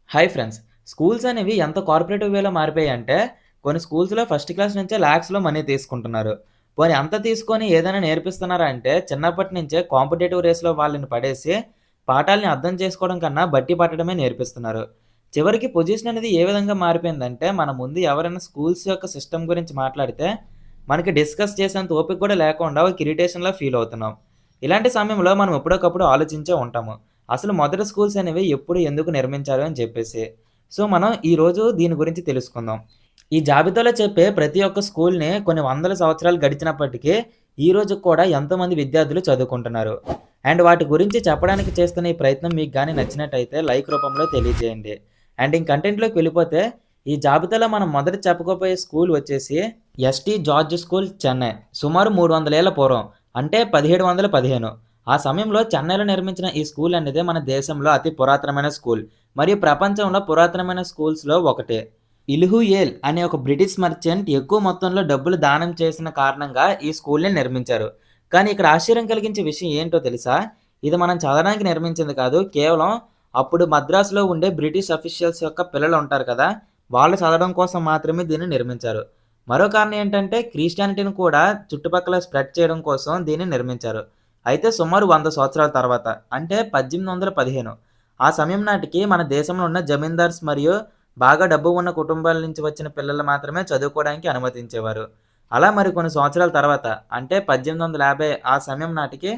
Hi friends. Schools అనేవి ఎంత cooperative వేలో మారిపోయాయంటే, కొన్ని స్కూల్స్‌లో ఫస్ట్ క్లాస్ నుంచే లాక్స్‌లో మనీ తీసుకుంటున్నారు. పోనీ అంత తీసుకొని ఏదైనా నేర్పిస్తున్నారా అంటే, చిన్నప్పటి నుంచే కాంపిటేటివ్ రేస్‌లో వాళ్ళని పడేసి, పాఠాల్ని అర్థం చేసుకోవడం కన్నా బట్టి పట్టడమే నేర్పిస్తున్నారు. చివరికి పొజిషన్ అనేది ఏ విధంగా మారిపోయిందంటే, మన ముందు ఎవరైనా స్కూల్స్ యొక్క సిస్టమ్ గురించి మాట్లాడితే, మనకి డిస్కస్ చేసేంత ఓపిక కూడా లేకుండా ఒక ఇరిటేషన్‌లా ఫీల్ అవుతున్నాం. ఇలాంటి సమయంలో మనం ఎప్పటికప్పుడు ఆలోచించే ఉంటాము. అసలు మొదటి స్కూల్స్ అనేవి ఎప్పుడు ఎందుకు నిర్మించారు అని చెప్పేసి. సో, మనం ఈరోజు దీని గురించి తెలుసుకుందాం. ఈ జాబితాలో చెప్పే ప్రతి ఒక్క స్కూల్‌ని కొన్ని వందల సంవత్సరాలు గడిచినప్పటికీ, ఈ రోజుకి కూడా ఎంతోమంది విద్యార్థులు చదువుకుంటున్నారు. అండ్ వాటి గురించి చెప్పడానికి చేస్తున్న ఈ ప్రయత్నం మీకు గాని నచ్చినట్టయితే లైక్ రూపంలో తెలియజేయండి. అండ్ కంటెంట్‌లోకి వెళ్ళిపోతే, ఈ జాబితాలో మనం మొదట చెప్పుకోబోయే స్కూల్ వచ్చేసి ఎస్‌టి జార్జ్ స్కూల్, చెన్నై. సుమారు 300 ఏళ్ల పూర్వం అంటే 1715. ఆ సమయంలో చెన్నైలో నిర్మించిన ఈ స్కూల్ అనేది మన దేశంలో అతి పురాతనమైన స్కూల్. మరియు ప్రపంచంలో పురాతనమైన స్కూల్స్‌లో ఒకటి. ఇల్హుయేల్ అనే ఒక బ్రిటిష్ మర్చెంట్ ఎక్కువ మొత్తంలో డబ్బులు దానం చేసిన కారణంగా ఈ స్కూల్‌ని నిర్మించారు. కానీ ఇక్కడ ఆశ్చర్యం కలిగించే విషయం ఏంటో తెలుసా? ఇది మనం చదవడానికి నిర్మించింది కాదు. కేవలం అప్పుడు మద్రాసులో ఉండే బ్రిటిష్ అఫీషియల్స్ యొక్క పిల్లలు ఉంటారు కదా! వాళ్ళు చదవడం కోసం మాత్రమే దీన్ని నిర్మించారు. మరో కారణం ఏంటంటే క్రిస్టియానిటీని కూడా చుట్టుపక్కల స్ప్రెడ్ చేయడం కోసం దీన్ని నిర్మించారు. అయితే సుమారు 100 సంవత్సరాల తర్వాత అంటే 1815 ఆ సమయం నాటికి మన దేశంలో ఉన్న జమీందార్స్ మరియు బాగా డబ్బు ఉన్న కుటుంబాల నుంచి వచ్చిన పిల్లలు మాత్రమే చదువుకోవడానికి అనుమతించేవారు. అలా మరికొన్ని సంవత్సరాల తర్వాత అంటే 1850 ఆ సమయం నాటికి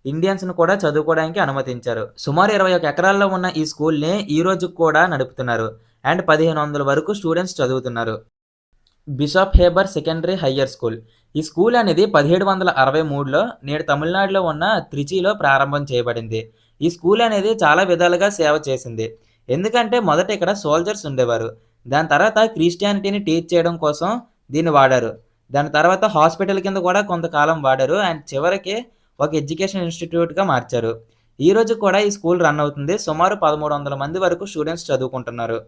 ఇండియన్స్‌ని కూడా చదువుకోవడానికి అనుమతించారు. సుమారు 21 ఎకరాల్లో ఉన్న ఈ స్కూల్‌ని ఈ రోజుకి కూడా నడుపుతున్నారు. అండ్ 1500 వరకు స్టూడెంట్స్ చదువుతున్నారు. Bishop Haber secondary higher school. ఈ స్కూల్ అనేది 1763లో నేడు తమిళనాడులో ఉన్న త్రిచిలో ప్రారంభం చేయబడింది. ఈ స్కూల్ అనేది చాలా విధాలుగా సేవ చేసింది. ఎందుకంటే మొదట ఇక్కడ సోల్జర్స్ ఉండేవారు. దాని తర్వాత క్రిస్టియానిటీని టీచ్ చేయడం కోసం దీన్ని వాడారు. దాని తర్వాత హాస్పిటల్ కింద కూడా కొంతకాలం వాడారు. అండ్ చివరికి ఒక ఎడ్యుకేషన్ ఇన్‌స్టిట్యూట్‌గా మార్చారు. ఈ రోజు కూడా ఈ స్కూల్ రన్ అవుతుంది. సుమారు 1300 మంది వరకు స్టూడెంట్స్ చదువుకుంటున్నారు.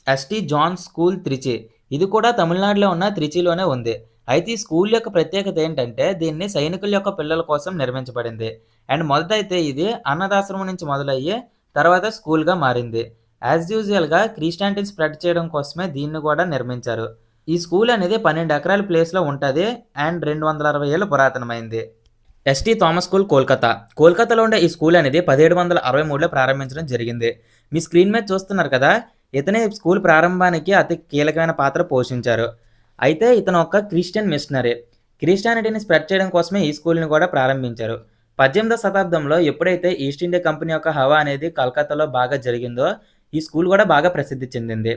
ST John school, Trichy. ఇది కూడా తమిళనాడులో ఉన్న త్రిచిలోనే ఉంది. అయితే ఈ స్కూల్ యొక్క ప్రత్యేకత ఏంటంటే దీన్ని సైనికుల యొక్క పిల్లల కోసం నిర్మించబడింది. అండ్ మొదటైతే ఇది అనాథాశ్రమం నుంచి మొదలయ్యి తర్వాత స్కూల్‌గా మారింది. యాస్ యూజువల్‌గా క్రిస్టియానిటీని స్ప్రెడ్ చేయడం కోసమే దీన్ని కూడా నిర్మించారు. ఈ స్కూల్ అనేది 12 ఎకరాల ప్లేస్‌లో ఉంటది. అండ్ 260 ఏళ్ల పురాతనమైంది. ST Thomas school, Kolkata. కోల్కతాలో ఉండే ఈ స్కూల్ అనేది 1763లో ప్రారంభించడం జరిగింది. మీ స్క్రీన్ మీద చూస్తున్నారు కదా! ఇతనే స్కూల్ ప్రారంభానికి అతి కీలకమైన పాత్ర పోషించారు. అయితే ఇతను ఒక క్రిస్టియన్ మిషనరీ. క్రిస్టియానిటీని స్ప్రెడ్ చేయడం కోసమే ఈ స్కూల్‌ని కూడా ప్రారంభించారు. 18వ శతాబ్దంలో ఎప్పుడైతే ఈస్ట్ ఇండియా కంపెనీ యొక్క హవా అనేది కలకత్తాలో బాగా జరిగిందో, ఈ స్కూల్ కూడా బాగా ప్రసిద్ధి చెందింది.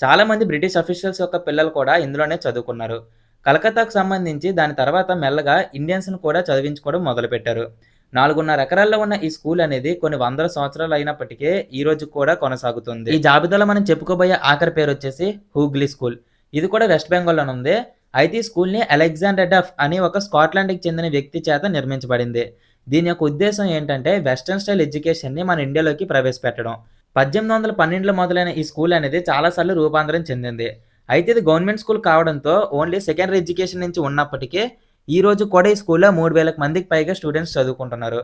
చాలామంది బ్రిటిష్ అఫీషియల్స్ యొక్క పిల్లలు కూడా ఇందులోనే చదువుకున్నారు. కలకత్తాకు సంబంధించి దాని తర్వాత మెల్లగా ఇండియన్స్‌ని కూడా చదివించుకోవడం మొదలుపెట్టారు. 4.5 ఎకరాల్లో ఉన్న ఈ స్కూల్ అనేది కొన్ని వందల సంవత్సరాలు అయినప్పటికీ ఈ రోజుకి కూడా కొనసాగుతుంది. ఈ జాబితాలో మనం చెప్పుకోబోయే ఆఖరి పేరు వచ్చేసి హూగ్లీ స్కూల్. ఇది కూడా వెస్ట్ బెంగాల్‌లోనే ఉంది. అయితే ఈ స్కూల్‌ని అలెగ్జాండర్ డఫ్ అనే ఒక స్కాట్లాండ్‌కి చెందిన వ్యక్తి చేత నిర్మించబడింది. దీని యొక్క ఉద్దేశ్యం ఏంటంటే వెస్టర్న్ స్టైల్ ఎడ్యుకేషన్‌ని మన ఇండియాలోకి ప్రవేశపెట్టడం. 1812లో మొదలైన ఈ స్కూల్ అనేది చాలా సార్లు రూపాంతరం చెందింది. అయితే ఇది గవర్నమెంట్ స్కూల్ కావడంతో ఓన్లీ సెకండరీ ఎడ్యుకేషన్ నుంచి ఉన్నప్పటికీ ఈ రోజు కూడా ఈ స్కూల్‌లో 3000 మందికి పైగా స్టూడెంట్స్ చదువుకుంటున్నారు.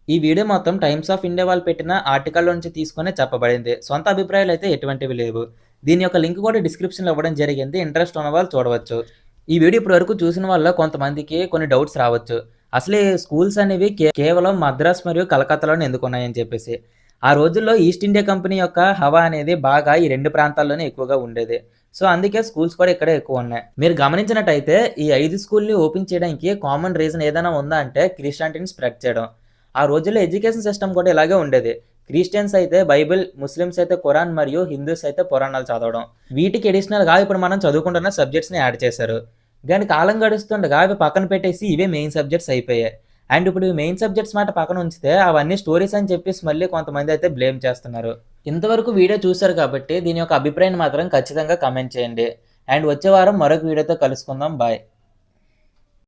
ఈ వీడియో మొత్తం టైమ్స్ ఆఫ్ ఇండియా వాళ్ళు పెట్టిన ఆర్టికల్‌లో నుంచి తీసుకొనే చెప్పబడింది. సొంత అభిప్రాయాలు అయితే ఎటువంటివి లేవు. దీని యొక్క లింక్ కూడా డిస్క్రిప్షన్‌లో ఇవ్వడం జరిగింది. ఇంట్రెస్ట్ ఉన్న వాళ్ళు చూడవచ్చు. ఈ వీడియో ఇప్పటివరకు చూసిన వాళ్ళలో కొంతమందికి కొన్ని డౌట్స్ రావచ్చు. అసలు ఈ స్కూల్స్ అనేవి కేవలం మద్రాస్ మరియు కలకత్తాలోనే ఎందుకున్నాయని చెప్పేసి. ఆ రోజుల్లో ఈస్ట్ ఇండియా కంపెనీ యొక్క హవా అనేది బాగా ఈ 2 ప్రాంతాల్లోనే ఎక్కువగా ఉండేది. సో, అందుకే స్కూల్స్ కూడా ఇక్కడే ఎక్కువున్నాయి. మీరు గమనించినట్టయితే ఈ 5 స్కూల్‌ని ఓపెన్ చేయడానికి కామన్ రీజన్ ఏదైనా ఉందా అంటే క్రిస్టియానిటీని స్ప్రెడ్ చేయడం. ఆ రోజుల్లో ఎడ్యుకేషన్ సిస్టమ్ కూడా ఇలాగే ఉండేది. క్రిస్టియన్స్ అయితే బైబిల్, ముస్లిమ్స్ అయితే ఖురాన్ మరియు హిందూస్ అయితే పురాణాలు చదవడం. వీటికి అడిషనల్‌గా ఇప్పుడు మనం చదువుకుంటున్న సబ్జెక్ట్స్‌ని యాడ్ చేశారు. గానీ కాలం గడుస్తుండగా అవి పక్కన పెట్టేసి ఇవే మెయిన్ సబ్జెక్ట్స్ అయిపోయాయి. అండ్ ఇప్పుడు ఈ మెయిన్ సబ్జెక్ట్స్ మాట పక్కన ఉంచితే అవన్నీ స్టోరీస్ అని చెప్పేసి మళ్ళీ కొంతమంది అయితే బ్లేమ్ చేస్తున్నారు. ఇంతవరకు వీడియో చూశారు కాబట్టి దీని యొక్క అభిప్రాయాన్ని మాత్రం ఖచ్చితంగా కామెంట్ చేయండి. అండ్ వచ్చే వారం మరొక వీడియోతో కలుసుకుందాం. బాయ్.